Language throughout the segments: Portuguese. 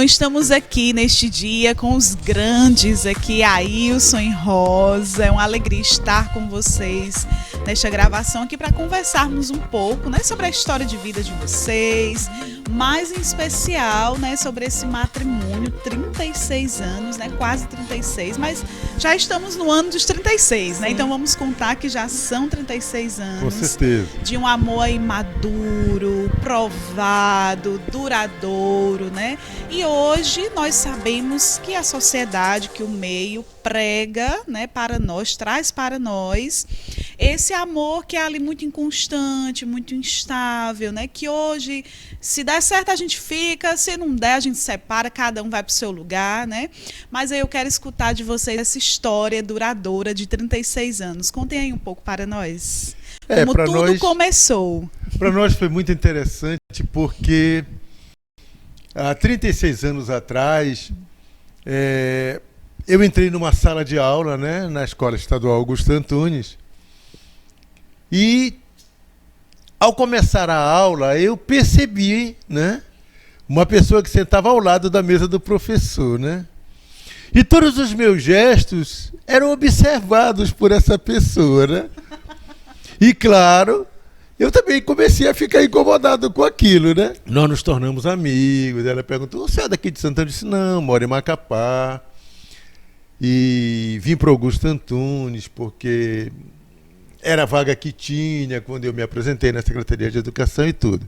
Então estamos aqui neste dia com os grandes aqui, Ailson e Rosa. É uma alegria estar com vocês nesta gravação aqui para conversarmos um pouco, né, sobre a história de vida de vocês, mais em especial, né, sobre esse matrimônio, 36 anos, né, quase 36, mas já estamos no ano dos 36, né? Então vamos contar que já são 36 anos. Com certeza. De um amor aí maduro, provado, duradouro, né? E hoje nós sabemos que a sociedade, que o meio prega, né, para nós, traz para nós esse amor que é ali muito inconstante, muito instável, né? Que hoje, se der certo, a gente fica, se não der, a gente separa, cada um vai para o seu lugar, né? Mas aí eu quero escutar de vocês essa história duradoura de 36 anos. Contem aí um pouco para nós. Como tudo começou. Para nós foi muito interessante porque há 36 anos atrás eu entrei numa sala de aula, né, na Escola Estadual Augusto Antunes, e ao começar a aula eu percebi, né, uma pessoa que sentava ao lado da mesa do professor, né? E todos os meus gestos eram observados por essa pessoa, né? E claro, eu também comecei a ficar incomodado com aquilo, né? Nós nos tornamos amigos. Ela perguntou: você é daqui de Santana? Eu disse: não, moro em Macapá. E vim para Augusto Antunes porque era a vaga que tinha quando eu me apresentei na Secretaria de Educação e tudo.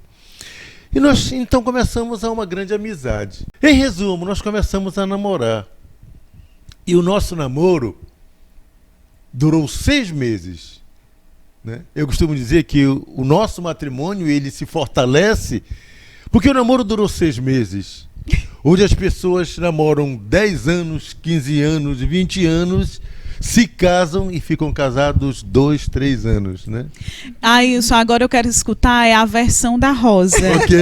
E nós então começamos a uma grande amizade. Em resumo, nós começamos a namorar. E o nosso namoro durou 6 meses. Né? Eu costumo dizer que o nosso matrimônio ele se fortalece porque o namoro durou 6 meses. Hoje as pessoas namoram 10 anos, 15 anos, 20 anos, se casam e ficam casados 2, 3 anos, né? Ailson, agora eu quero escutar a versão da Rosa. Ok.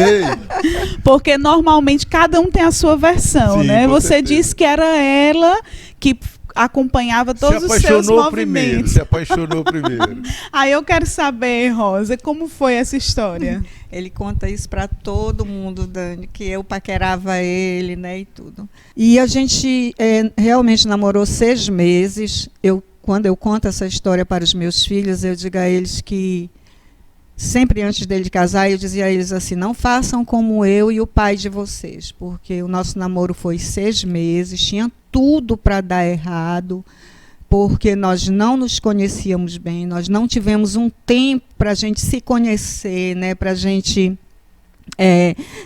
Porque normalmente cada um tem a sua versão, sim, né? Você certeza. disse que era ela que acompanhava todos os seus movimentos. Se apaixonou primeiro. Aí eu quero saber, Rosa, como foi essa história? Ele conta isso para todo mundo, Dani, que eu paquerava ele, né, e tudo. E a gente realmente namorou 6 meses. Quando eu conto essa história para os meus filhos, eu digo a eles que, sempre antes dele casar, eu dizia a eles assim: não façam como eu e o pai de vocês, porque o nosso namoro foi 6 meses, tinha tudo para dar errado, porque nós não nos conhecíamos bem, nós não tivemos um tempo para a gente se conhecer, né, para a gente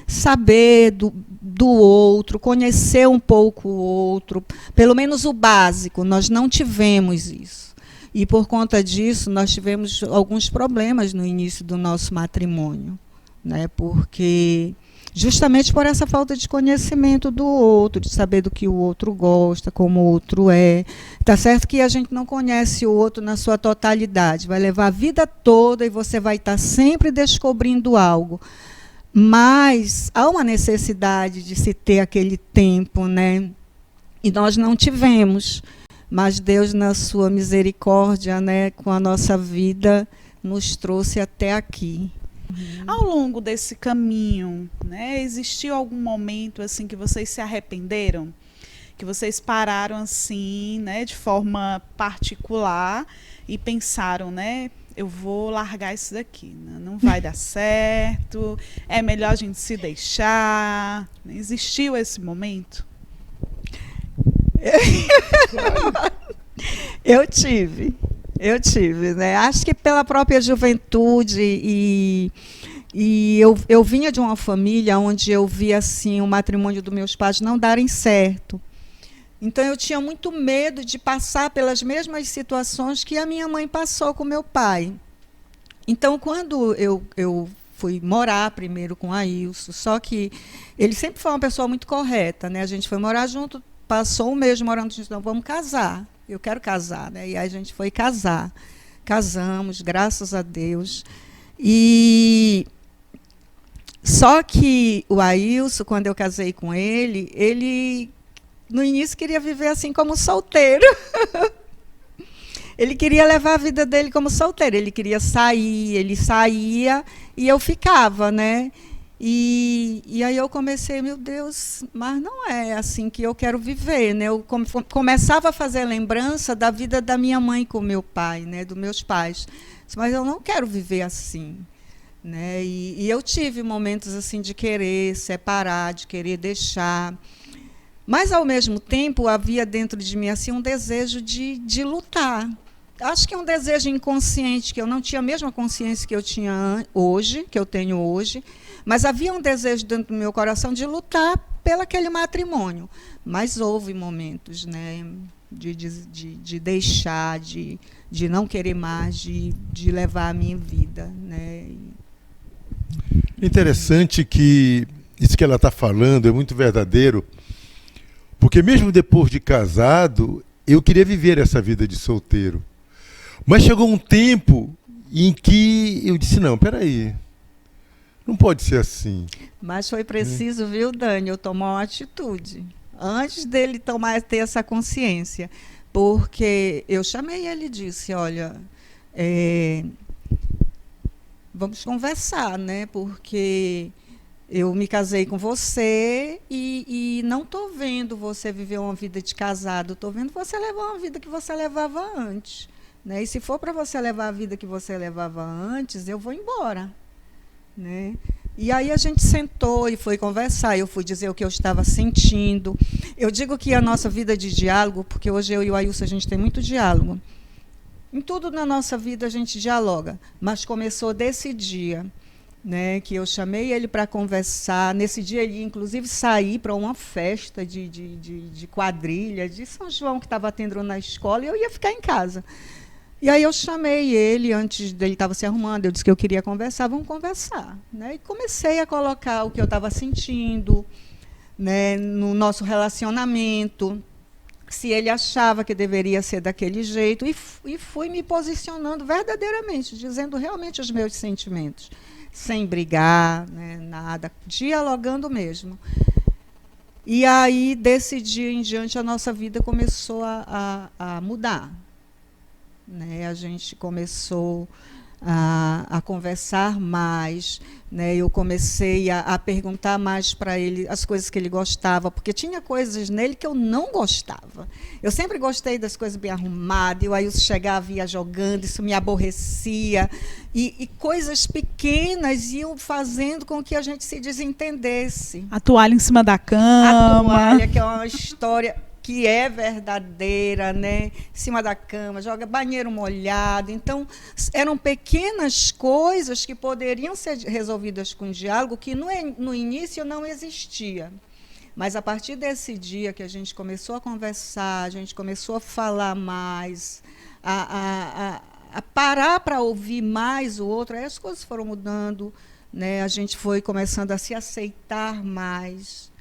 saber do outro, conhecer um pouco o outro, pelo menos o básico, nós não tivemos isso. E por conta disso, nós tivemos alguns problemas no início do nosso matrimônio, né, porque justamente por essa falta de conhecimento do outro, de saber do que o outro gosta, como o outro é. Tá certo que a gente não conhece o outro na sua totalidade, vai levar a vida toda e você vai estar sempre descobrindo algo. Mas há uma necessidade de se ter aquele tempo, né? E nós não tivemos. Mas Deus, na sua misericórdia, né, com a nossa vida, nos trouxe até aqui. Ao longo desse caminho, né, existiu algum momento assim que vocês se arrependeram? Que vocês pararam assim, né, de forma particular e pensaram, né, eu vou largar isso daqui, né, não vai dar certo, é melhor a gente se deixar. Existiu esse momento? Eu tive, né? Acho que pela própria juventude e eu vinha de uma família onde eu via assim o matrimônio dos meus pais não darem certo. Então eu tinha muito medo de passar pelas mesmas situações que a minha mãe passou com meu pai. Então quando eu fui morar primeiro com a Ailson, só que ele sempre foi uma pessoa muito correta, né? A gente foi morar junto, passou um mês morando junto, então vamos casar. Eu quero casar, né? E aí a gente foi casar. Casamos, graças a Deus. E só que o Ailson, quando eu casei com ele no início queria viver assim como solteiro. Ele queria levar a vida dele como solteiro. Ele queria sair, ele saía e eu ficava, né? E aí eu comecei, meu Deus, mas não é assim que eu quero viver, né? Eu começava a fazer lembrança da vida da minha mãe com meu pai, né? Dos meus pais. Mas eu não quero viver assim, né? E eu tive momentos assim de querer separar, de querer deixar. Mas, ao mesmo tempo, havia dentro de mim assim, um desejo de lutar. Acho que é um desejo inconsciente, que eu não tinha a mesma consciência que eu tinha hoje, que eu tenho hoje, mas havia um desejo dentro do meu coração de lutar pelo aquele matrimônio. Mas houve momentos, né, de deixar, de não querer mais, de levar a minha vida. Né. Interessante que isso que ela está falando é muito verdadeiro, porque mesmo depois de casado, eu queria viver essa vida de solteiro. Mas chegou um tempo em que eu disse, não, peraí, não pode ser assim. Mas foi preciso, viu, Dani, eu tomar uma atitude, antes dele ter essa consciência. Porque eu chamei ele e disse, olha, vamos conversar, né? Porque eu me casei com você e não estou vendo você viver uma vida de casado, estou vendo você levar uma vida que você levava antes. Né? E se for para você levar a vida que você levava antes, eu vou embora. Né? E aí a gente sentou e foi conversar, eu fui dizer o que eu estava sentindo. Eu digo que a nossa vida de diálogo, porque hoje eu e o Ailson a gente tem muito diálogo. Em tudo na nossa vida a gente dialoga, mas começou desse dia, né, que eu chamei ele para conversar. Nesse dia ele, inclusive, sair para uma festa de quadrilha de São João que estava tendo na escola e eu ia ficar em casa. E aí eu chamei ele, antes dele estava se arrumando, eu disse que eu queria conversar, vamos conversar. Né? E comecei a colocar o que eu estava sentindo, né, no nosso relacionamento, se ele achava que deveria ser daquele jeito, e fui me posicionando verdadeiramente, dizendo realmente os meus sentimentos, sem brigar, né, nada, dialogando mesmo. E aí, desse dia em diante, a nossa vida começou a mudar. Né, a gente começou a conversar mais, né, eu comecei a perguntar mais para ele as coisas que ele gostava, porque tinha coisas nele que eu não gostava. Eu sempre gostei das coisas bem arrumadas, eu aí chegava e ia jogando, isso me aborrecia, e coisas pequenas iam fazendo com que a gente se desentendesse. A toalha em cima da cama. A toalha, que é uma história que é verdadeira, né? Em cima da cama, joga banheiro molhado. Então, eram pequenas coisas que poderiam ser resolvidas com diálogo, que no início não existia. Mas, a partir desse dia que a gente começou a conversar, a gente começou a falar mais, a parar para ouvir mais o outro, aí as coisas foram mudando, né? A gente foi começando a se aceitar mais,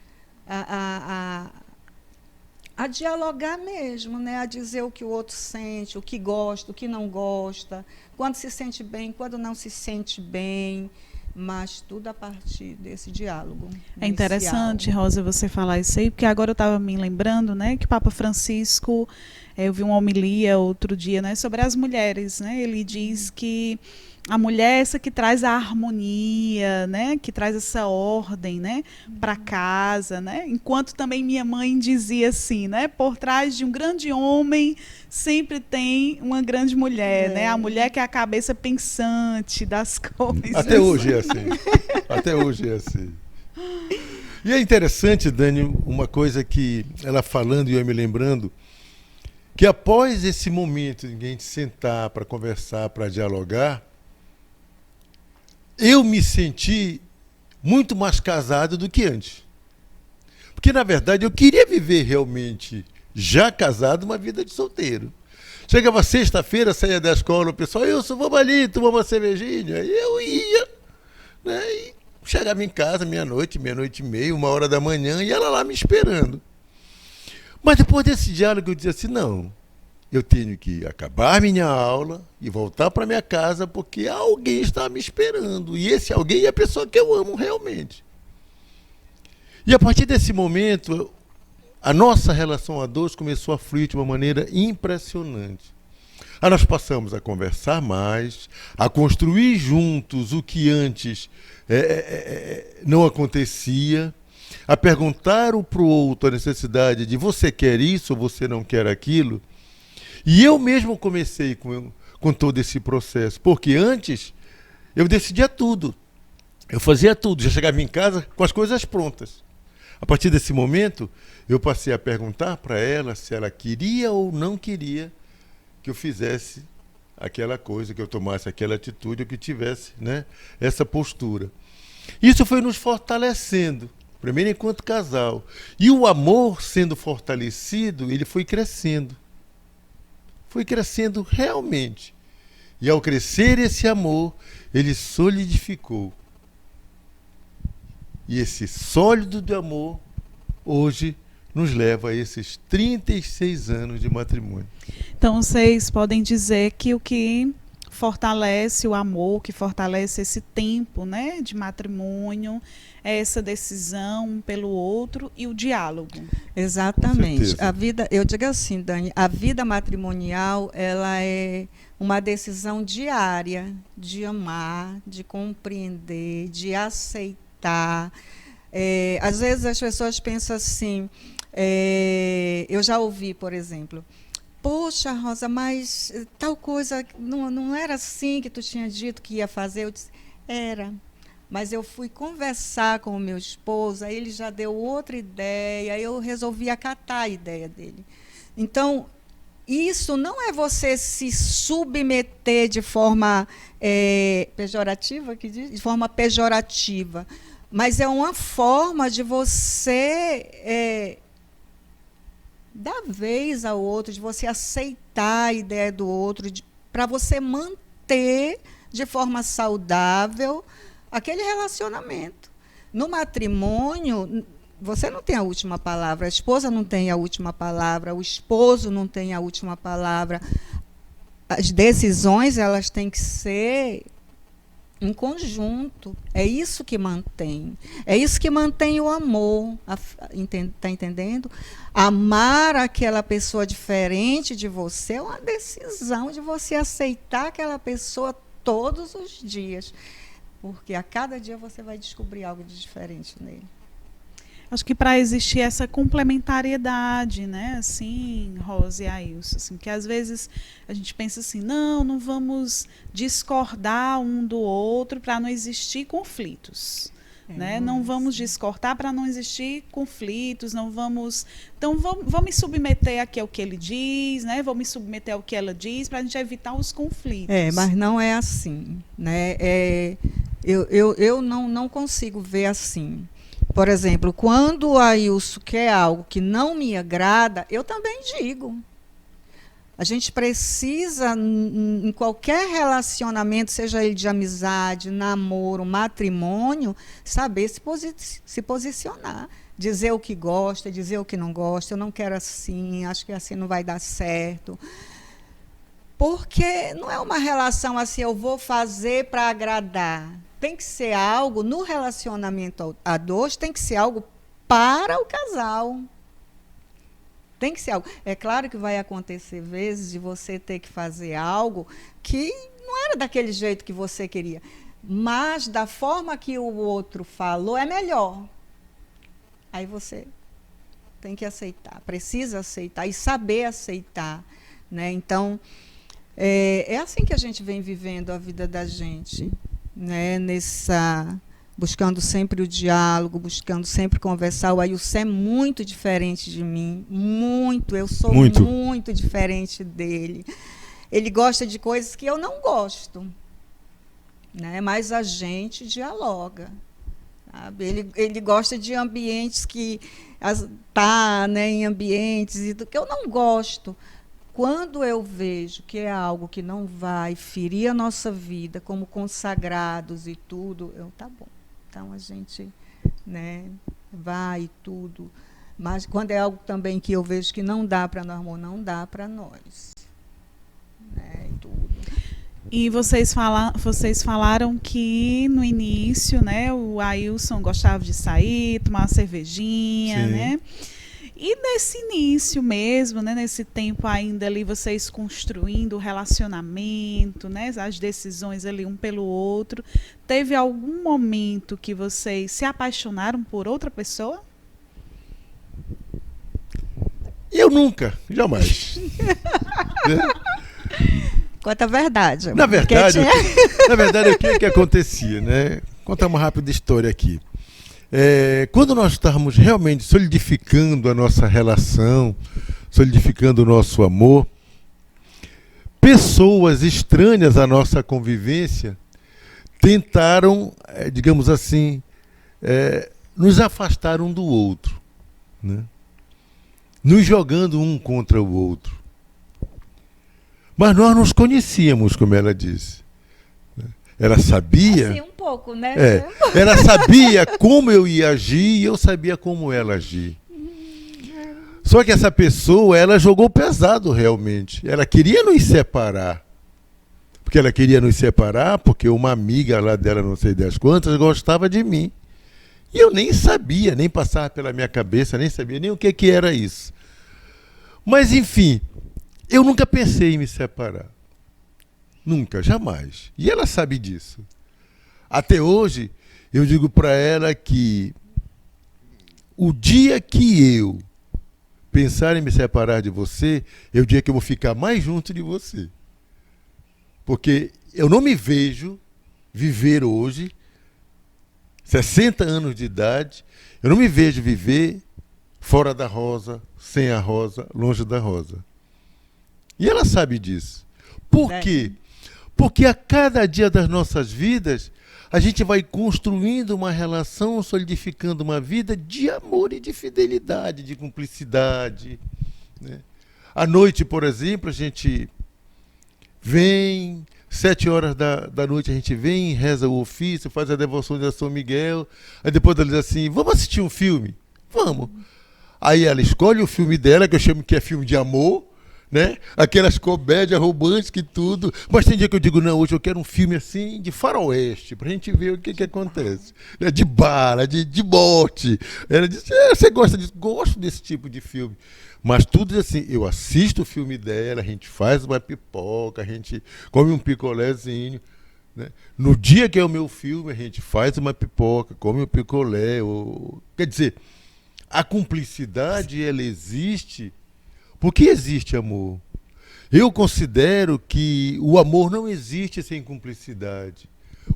a dialogar mesmo, né? A dizer o que o outro sente, o que gosta, o que não gosta, quando se sente bem, quando não se sente bem, mas tudo a partir desse diálogo. É interessante, Rosa, você falar isso aí, porque agora eu estava me lembrando, né, que Papa Francisco, eu vi uma homilia outro dia, né, sobre as mulheres, né? Ele diz que a mulher é essa que traz a harmonia, né? Que traz essa ordem, né? Para casa, né? Enquanto também minha mãe dizia assim, né? Por trás de um grande homem sempre tem uma grande mulher, né? A mulher que é a cabeça pensante das coisas. Até hoje é assim. Até hoje é assim. E é interessante, Dani, uma coisa que ela falando e eu me lembrando, que após esse momento de a gente sentar para conversar, para dialogar, eu me senti muito mais casado do que antes. Porque, na verdade, eu queria viver realmente, já casado, uma vida de solteiro. Chegava sexta-feira, saía da escola, o pessoal, vamos ali, tomar uma cervejinha. E eu ia, né, e chegava em casa meia-noite, meia-noite e meia, 1h da manhã, e ela lá me esperando. Mas depois desse diálogo eu dizia assim, não, eu tenho que acabar minha aula e voltar para minha casa porque alguém está me esperando. E esse alguém é a pessoa que eu amo realmente. E a partir desse momento, a nossa relação a dois começou a fluir de uma maneira impressionante. Aí nós passamos a conversar mais, a construir juntos o que antes não acontecia, a perguntar para o outro a necessidade de você quer isso ou você não quer aquilo. E eu mesmo comecei com todo esse processo, porque antes eu decidia tudo, eu fazia tudo, já chegava em casa com as coisas prontas. A partir desse momento, eu passei a perguntar para ela se ela queria ou não queria que eu fizesse aquela coisa, que eu tomasse aquela atitude, ou que tivesse, né, essa postura. Isso foi nos fortalecendo, primeiro enquanto casal. E o amor sendo fortalecido, ele foi crescendo. Foi crescendo realmente. E ao crescer esse amor, ele solidificou. E esse sólido de amor, hoje, nos leva a esses 36 anos de matrimônio. Então, vocês podem dizer que o que fortalece o amor, que fortalece esse tempo, né, de matrimônio, é essa decisão um pelo outro e o diálogo. Exatamente. A vida, eu digo assim, Dani, a vida matrimonial, ela é uma decisão diária de amar, de compreender, de aceitar. Às vezes as pessoas pensam assim, eu já ouvi, por exemplo, poxa, Rosa, mas tal coisa não era assim que tu tinha dito que ia fazer? Eu disse, era. Mas eu fui conversar com o meu esposo, aí ele já deu outra ideia, aí eu resolvi acatar a ideia dele. Então, isso não é você se submeter de forma pejorativa, de forma pejorativa, mas é uma forma de você dar vez ao outro, de você aceitar a ideia do outro, para você manter de forma saudável aquele relacionamento. No matrimônio, você não tem a última palavra, a esposa não tem a última palavra, o esposo não tem a última palavra. As decisões, elas têm que ser em conjunto. É isso que mantém. É isso que mantém o amor. Está entendendo? Amar aquela pessoa diferente de você é uma decisão de você aceitar aquela pessoa todos os dias. Porque a cada dia você vai descobrir algo de diferente nele. Acho que para existir essa complementariedade, né, assim, Rosa e Ailson, assim, que às vezes a gente pensa assim, não vamos discordar um do outro para não existir conflitos, né? Não vamos discordar para não existir conflitos, não vamos, então vamos me submeter aqui ao que ele diz, né? Vou me submeter ao que ela diz para a gente evitar os conflitos. Mas não é assim, né? Eu não consigo ver assim. Por exemplo, quando o Ailson quer algo que não me agrada, eu também digo. A gente precisa, em qualquer relacionamento, seja ele de amizade, namoro, matrimônio, saber se posicionar. Dizer o que gosta, dizer o que não gosta. Eu não quero assim, acho que assim não vai dar certo. Porque não é uma relação assim, eu vou fazer para agradar. Tem que ser algo, no relacionamento a dois, tem que ser algo para o casal. Tem que ser algo. É claro que vai acontecer vezes de você ter que fazer algo que não era daquele jeito que você queria, mas da forma que o outro falou é melhor. Aí você tem que aceitar, precisa aceitar e saber aceitar, né? Então, é assim que a gente vem vivendo a vida da gente, né? Buscando sempre o diálogo, buscando sempre conversar. O Ailson é muito diferente de mim, eu sou muito diferente dele. Ele gosta de coisas que eu não gosto, né? Mas a gente dialoga, sabe? Ele gosta de ambientes que né, em ambientes do que eu não gosto. Quando eu vejo que é algo que não vai ferir a nossa vida como consagrados e tudo, tá bom. Então a gente, né, vai e tudo. Mas quando é algo também que eu vejo que não dá para nós, não dá para nós. Né, e tudo. E vocês falaram que no início, né, o Ailson gostava de sair, tomar uma cervejinha, Sim. né? E nesse início mesmo, né, nesse tempo ainda ali, vocês construindo o relacionamento, né, as decisões ali um pelo outro, teve algum momento que vocês se apaixonaram por outra pessoa? Eu nunca, jamais. Conta a verdade. Na verdade, Porque na verdade, o que acontecia, né? Contar uma rápida história aqui. Quando nós estávamos realmente solidificando a nossa relação, solidificando o nosso amor, pessoas estranhas à nossa convivência tentaram, digamos assim, nos afastar um do outro, né? Nos jogando um contra o outro. Mas nós nos conhecíamos, como ela disse. Ela sabia. assim, um pouco, né? Ela sabia como eu ia agir e eu sabia como ela agir. Só que essa pessoa, ela jogou pesado realmente. Ela queria nos separar. Porque ela queria nos separar porque uma amiga lá dela, não sei das quantas, gostava de mim. E eu nem sabia, nem passava pela minha cabeça, nem sabia nem o que era isso. Mas, enfim, eu nunca pensei em me separar. Nunca, jamais. E ela sabe disso. Até hoje, eu digo para ela que o dia que eu pensar em me separar de você, é o dia que eu vou ficar mais junto de você. Porque eu não me vejo viver hoje, 60 anos de idade, eu não me vejo viver fora da Rosa, sem a Rosa, longe da Rosa. E ela sabe disso. Por quê? Porque a cada dia das nossas vidas, a gente vai construindo uma relação, solidificando uma vida de amor e de fidelidade, de cumplicidade, né? À noite, por exemplo, a gente vem, 7 horas da noite a gente vem, reza o ofício, faz a devoção de São Miguel, aí depois ela diz assim, vamos assistir um filme? Vamos. Aí ela escolhe o filme dela, que eu chamo que é filme de amor, né? Aquelas comédias românticas e tudo. Mas tem dia que eu digo, não, hoje eu quero um filme assim de faroeste, pra gente ver o que acontece. De bala, de morte. Ela disse, você gosta disso? Gosto desse tipo de filme. Mas tudo assim, eu assisto o filme dela, a gente faz uma pipoca, a gente come um picolézinho, né? No dia que é o meu filme, a gente faz uma pipoca, come um picolé. Quer dizer, a cumplicidade, ela existe porque existe amor. Eu considero que o amor não existe sem cumplicidade.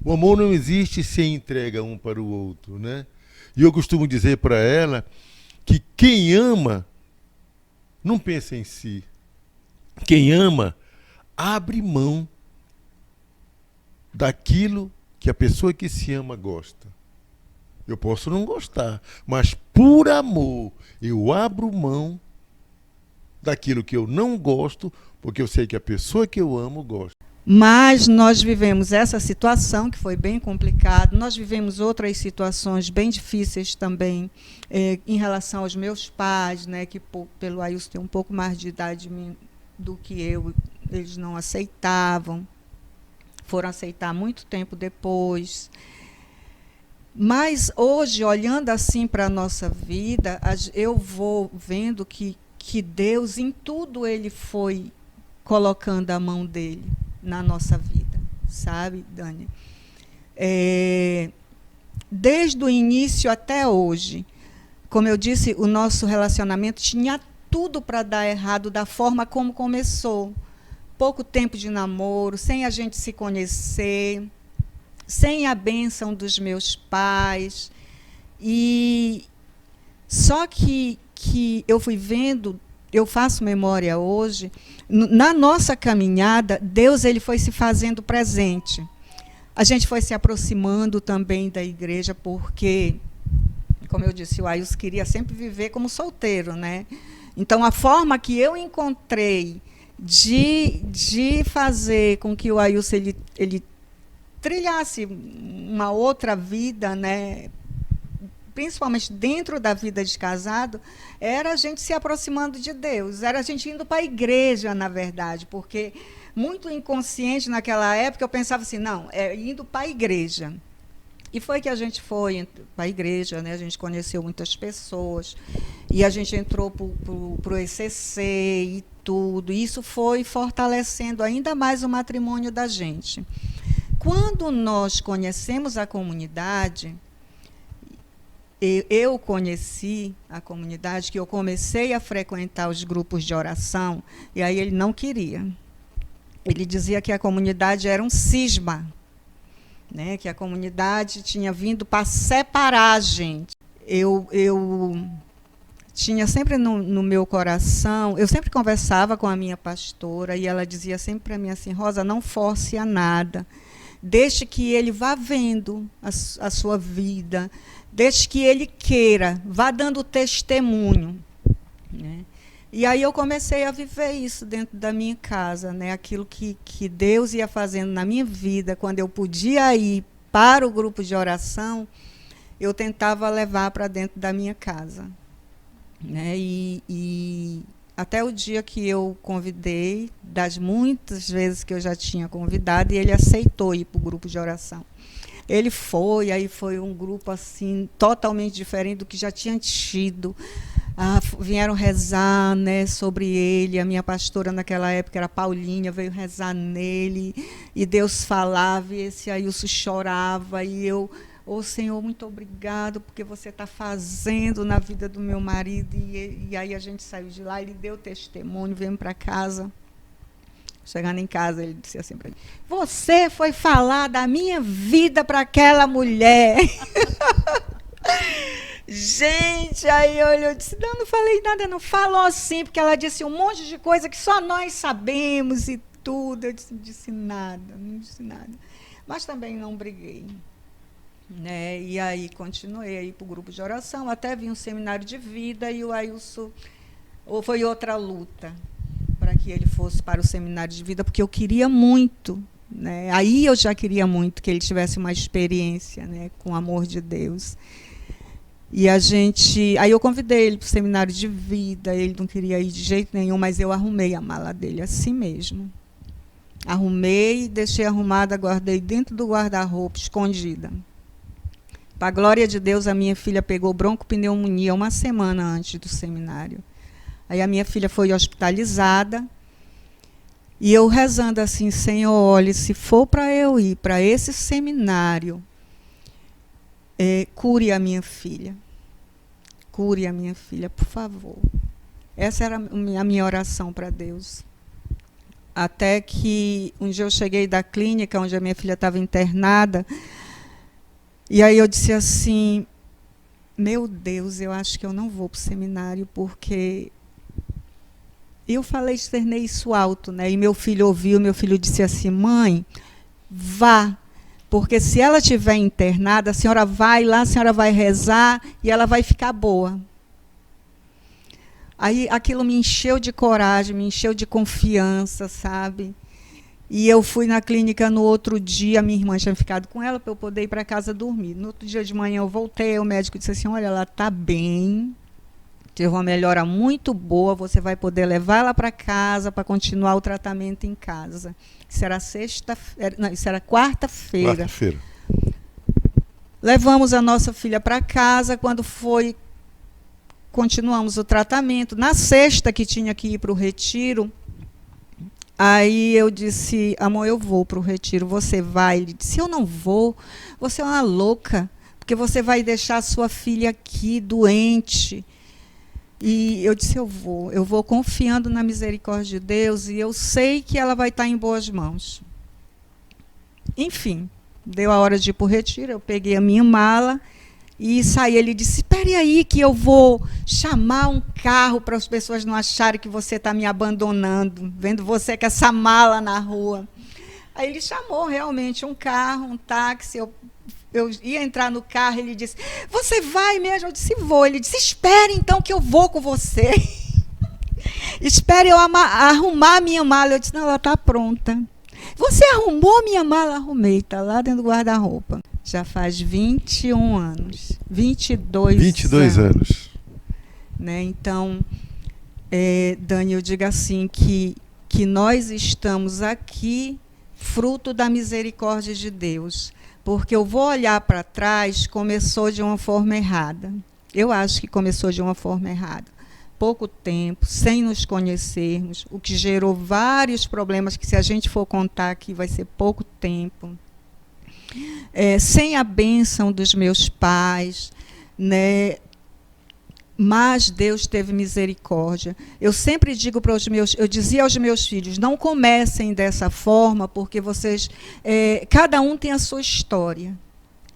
O amor não existe sem entrega um para o outro, né? E eu costumo dizer para ela que quem ama não pensa em si. Quem ama abre mão daquilo que a pessoa que se ama gosta. Eu posso não gostar, mas por amor eu abro mão daquilo que eu não gosto, porque eu sei que a pessoa que eu amo gosta. Mas nós vivemos essa situação que foi bem complicada, nós vivemos outras situações bem difíceis também, em relação aos meus pais, né, que pelo Ailson tem um pouco mais de idade do que eu, eles não aceitavam, foram aceitar muito tempo depois. Mas hoje, olhando assim para a nossa vida, eu vou vendo que Deus, em tudo, Ele foi colocando a mão dele na nossa vida, sabe, Dani? Desde o início até hoje, como eu disse, o nosso relacionamento tinha tudo para dar errado da forma como começou. Pouco tempo de namoro, sem a gente se conhecer, sem a bênção dos meus pais. E só que eu fui vendo, eu faço memória hoje, na nossa caminhada, Deus ele foi se fazendo presente. A gente foi se aproximando também da igreja, porque, como eu disse, o Ailson queria sempre viver como solteiro, né? Então, a forma que eu encontrei de fazer com que o Ailson ele trilhasse uma outra vida, né, principalmente dentro da vida de casado, era a gente se aproximando de Deus, era a gente indo para a igreja, na verdade, porque muito inconsciente naquela época eu pensava assim, não, indo para a igreja. E foi que a gente foi para a igreja, né? A gente conheceu muitas pessoas, e a gente entrou para o ECC e tudo. E isso foi fortalecendo ainda mais o matrimônio da gente. Quando nós conhecemos a comunidade, eu conheci a comunidade, que eu comecei a frequentar os grupos de oração, e aí ele não queria. Ele dizia que a comunidade era um cisma, né, que a comunidade tinha vindo para separar a gente. Eu tinha sempre no meu coração, eu sempre conversava com a minha pastora, e ela dizia sempre para mim assim: Rosa, não force a nada, deixe que ele vá vendo a sua vida, deixe que ele queira, vá dando testemunho, né? E aí eu comecei a viver isso dentro da minha casa, né? Aquilo que Deus ia fazendo na minha vida, quando eu podia ir para o grupo de oração, eu tentava levar para dentro da minha casa, né? E até o dia que eu convidei, das muitas vezes que eu já tinha convidado, e ele aceitou ir para o grupo de oração. Ele foi, aí foi um grupo assim totalmente diferente do que já tinha tido. Vieram rezar, né, sobre ele. A minha pastora naquela época era Paulinha, veio rezar nele, e Deus falava, e esse Ailson chorava, e eu: ô Senhor, muito obrigado, porque você está fazendo na vida do meu marido. E aí a gente saiu de lá, ele deu testemunho, viemos para casa. Chegando em casa, ele disse assim para mim: você foi falar da minha vida para aquela mulher. Gente, aí eu disse: não falei nada, não. Falou assim, porque ela disse um monte de coisa que só nós sabemos e tudo. Eu disse nada, não disse nada. Mas também não briguei, né? E aí continuei aí para o grupo de oração, até vi um seminário de vida, e o Ailson, foi outra luta para que ele fosse para o seminário de vida, porque eu queria muito, né? Aí eu já queria muito que ele tivesse uma experiência, né, com o amor de Deus. E aí eu convidei ele para o seminário de vida, ele não queria ir de jeito nenhum, mas eu arrumei a mala dele assim mesmo. Arrumei, deixei arrumada, guardei dentro do guarda-roupa, escondida. Para a glória de Deus, a minha filha pegou broncopneumonia uma semana antes do seminário. Aí a minha filha foi hospitalizada, e eu rezando assim: Senhor, olhe, se for para eu ir para esse seminário, cure a minha filha. Cure a minha filha, por favor. Essa era a minha oração para Deus. Até que um dia eu cheguei da clínica, onde a minha filha estava internada, e aí eu disse assim: meu Deus, eu acho que eu não vou para o seminário, porque... Eu externei isso alto, né? E meu filho ouviu, meu filho disse assim: mãe, vá, porque se ela estiver internada, a senhora vai lá, a senhora vai rezar e ela vai ficar boa. Aí aquilo me encheu de coragem, me encheu de confiança, sabe? E eu fui na clínica no outro dia, minha irmã tinha ficado com ela para eu poder ir para casa dormir. No outro dia de manhã eu voltei, o médico disse assim: olha, ela está bem, teve uma melhora muito boa, você vai poder levar ela para casa para continuar o tratamento em casa. Isso era quarta-feira. Quarta-feira. Levamos a nossa filha para casa. Quando foi, continuamos o tratamento. Na sexta, que tinha que ir para o retiro, aí eu disse: amor, eu vou para o retiro, você vai? Ele disse: eu não vou, você é uma louca, porque você vai deixar a sua filha aqui doente. E eu disse: eu vou confiando na misericórdia de Deus, e eu sei que ela vai estar em boas mãos. Enfim, deu a hora de ir para o retiro, eu peguei a minha mala e saí. Ele disse: espere aí que eu vou chamar um carro para as pessoas não acharem que você está me abandonando, vendo você com essa mala na rua. Aí ele chamou realmente um carro, um táxi. Eu ia entrar no carro, ele disse: você vai mesmo? Eu disse: vou. Ele disse: espere então que eu vou com você. Espere eu arrumar a minha mala. Eu disse: não, ela está pronta. Você arrumou a minha mala? Arrumei, está lá dentro do guarda-roupa. Já faz 21 anos. 22 anos. Né? Então, Dani, eu digo assim, que nós estamos aqui fruto da misericórdia de Deus. porque eu vou olhar para trás, começou de uma forma errada. Eu acho que começou de uma forma errada. Pouco tempo, sem nos conhecermos, o que gerou vários problemas que, se a gente for contar aqui, vai ser pouco tempo. Sem a bênção dos meus pais, né? Mas Deus teve misericórdia. Eu sempre digo para os meus, eu dizia aos meus filhos, não comecem dessa forma, porque vocês, cada um tem a sua história.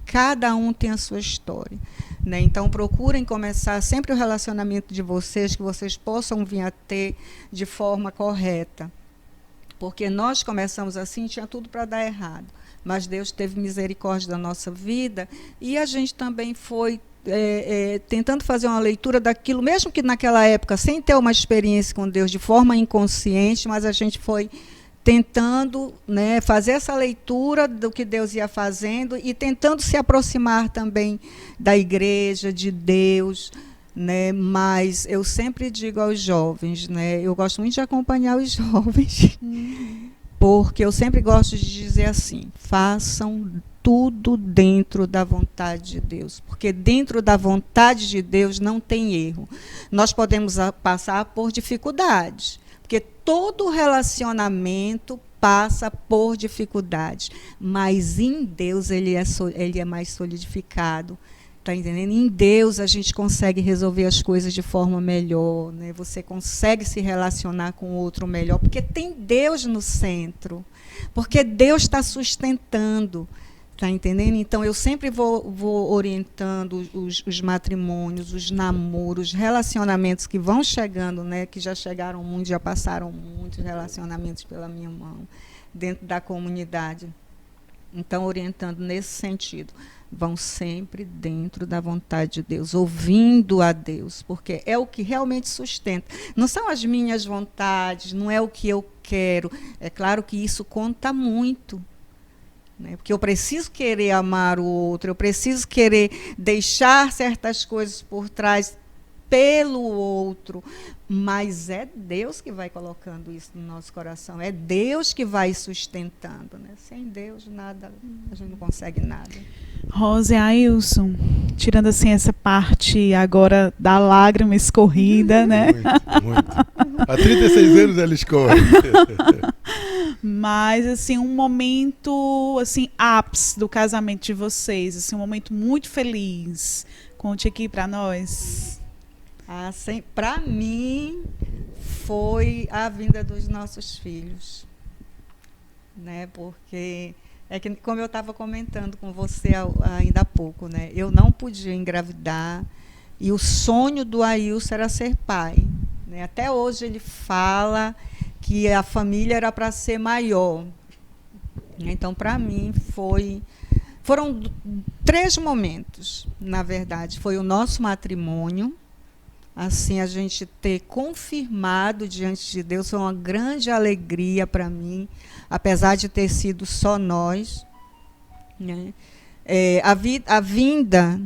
Cada um tem a sua história. Né? Então, procurem começar sempre o relacionamento de vocês, que vocês possam vir a ter de forma correta. Porque nós começamos assim, tinha tudo para dar errado. Mas Deus teve misericórdia da nossa vida e a gente também foi tentando fazer uma leitura daquilo, mesmo que naquela época, sem ter uma experiência com Deus de forma inconsciente, mas a gente foi tentando, né, fazer essa leitura do que Deus ia fazendo e tentando se aproximar também da igreja, de Deus, né? Mas eu sempre digo aos jovens, né, eu gosto muito de acompanhar os jovens, porque eu sempre gosto de dizer assim, façam tudo dentro da vontade de Deus, porque dentro da vontade de Deus não tem erro. Nós podemos passar por dificuldades, porque todo relacionamento passa por dificuldades, mas em Deus ele é mais solidificado. Está entendendo? Em Deus a gente consegue resolver as coisas de forma melhor, né? Você consegue se relacionar com o outro melhor, porque tem Deus no centro, porque Deus está sustentando. Está entendendo? Então, eu sempre vou orientando os matrimônios, os namoros, os relacionamentos que vão chegando, né, que já chegaram muito, já passaram muitos relacionamentos pela minha mão, dentro da comunidade. Então, orientando nesse sentido. Vão sempre dentro da vontade de Deus, ouvindo a Deus, porque é o que realmente sustenta. Não são as minhas vontades, não é o que eu quero. É claro que isso conta muito. Né? Porque eu preciso querer amar o outro, eu preciso querer deixar certas coisas por trás pelo outro, mas é Deus que vai colocando isso no nosso coração, é Deus que vai sustentando. Né? Sem Deus, nada, a gente não consegue nada. Rosa e Ailson, tirando assim essa parte agora da lágrima escorrida, né? Muito. Há 36 anos ela escorre. Mas, assim, um momento, assim, ápice do casamento de vocês, assim, um momento muito feliz. Conte aqui para nós. Para mim, foi a vinda dos nossos filhos. Né? Porque, que, como eu estava comentando com você ainda há pouco, né? Eu não podia engravidar e o sonho do Ailson era ser pai. Né? Até hoje ele fala que a família era para ser maior. Então, para mim, foram 3 momentos, na verdade. Foi o nosso matrimônio, assim, a gente ter confirmado diante de Deus, foi uma grande alegria para mim, apesar de ter sido só nós. Né? A vinda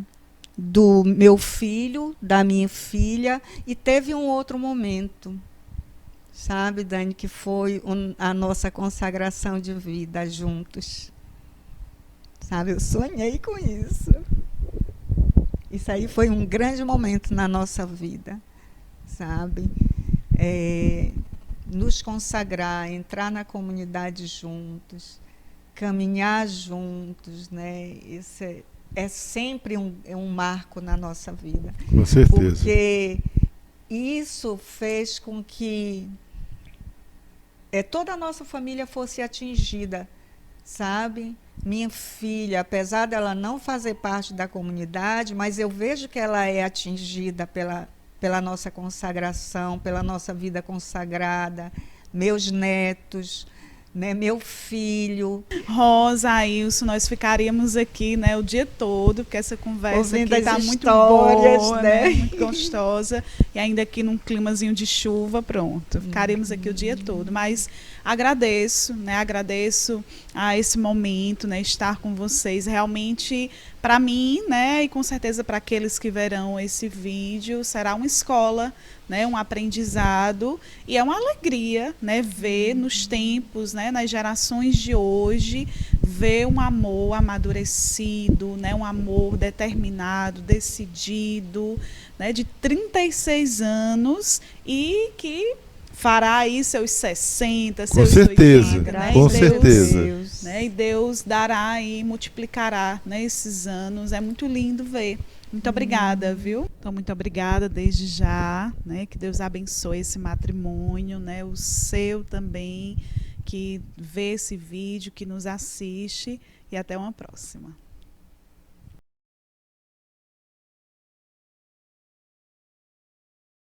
do meu filho, da minha filha, e teve um outro momento, sabe, Dani, que foi a nossa consagração de vida juntos. Sabe, eu sonhei com isso. Isso aí foi um grande momento na nossa vida, sabe? Nos consagrar, entrar na comunidade juntos, caminhar juntos, né? Isso é sempre um marco na nossa vida. Com certeza. Porque isso fez com que toda a nossa família fosse atingida, sabe? Minha filha, apesar dela não fazer parte da comunidade, mas eu vejo que ela é atingida pela nossa consagração, pela nossa vida consagrada, meus netos, né, meu filho. Rosa, Ailson, nós ficaríamos aqui, né, o dia todo, porque essa conversa ouvindo aqui está muito boa, né? Muito gostosa, e ainda aqui num climazinho de chuva, pronto. Ficaríamos aqui o dia todo. Mas agradeço, né? Agradeço a esse momento, né? Estar com vocês. Realmente, para mim, né? E com certeza para aqueles que verão esse vídeo, será uma escola, né? Um aprendizado, e é uma alegria, né? Ver nos tempos, né? Nas gerações de hoje, ver um amor amadurecido, né? Um amor determinado, decidido, né? De 36 anos e que fará aí seus 60, Com seus certeza, 80, né? com E Deus, certeza. né? E Deus dará e multiplicará, né, esses anos. É muito lindo ver. Muito obrigada, viu? Então, muito obrigada desde já, né? Que Deus abençoe esse matrimônio, né? O seu também, que vê esse vídeo, que nos assiste, e até uma próxima.